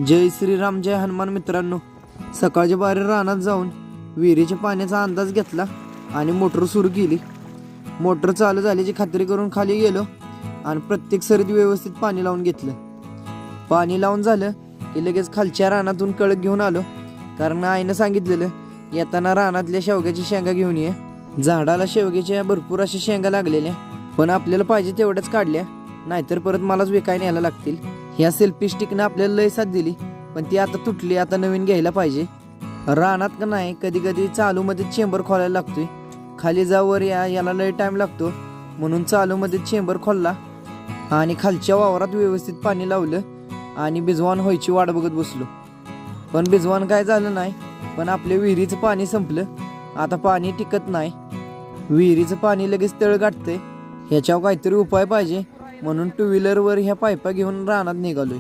जय श्रीराम जय हनुमान. मित्रांनो, सकाळच्या बाहेर रानात जाऊन विहिरीच्या पाण्याचा अंदाज घेतला आणि मोटर सुरू केली. मोटर चालू झाल्याची खात्री करून खाली गेलो आणि प्रत्येक सरीत व्यवस्थित पाणी लावून घेतलं. पाणी लावून झालं की लगेच खालच्या रानातून कळक घेऊन आलो, कारण आईनं सांगितलेलं येताना रानातल्या शेवग्याची शेंगा घेऊन ये. झाडाला शेवग्याच्या भरपूर अशा शेंगा लागलेल्या, पण आपल्याला पाहिजे तेवढ्याच काढल्या, नाहीतर परत मलाच विकायला न्यायला लागतील. ह्या सेल्फी स्टिकनं आपल्याला लय साथ दिली, पण ती आता तुटली. आता नवीन घ्यायला पाहिजे. रानात का नाही कधी कधी चालूमध्ये चेंबर खोलायला लागतोय. खाली जावर याला लय टाइम लागतो, म्हणून चालूमध्ये चेंबर खोलला आणि खालच्या वावरात व्यवस्थित पाणी लावलं आणि बिजवान व्हायची वाट बघत बसलो. पण बिजवान काय झालं नाही. पण आपल्या विहिरीचं पाणी संपलं. आता पाणी टिकत नाही. विहिरीचं पाणी लगेच तळ गाठतंय. ह्याच्यावर काहीतरी उपाय पाहिजे, म्हणून टू व्हीलरवर ह्या पायपा घेऊन रानात निघालोय.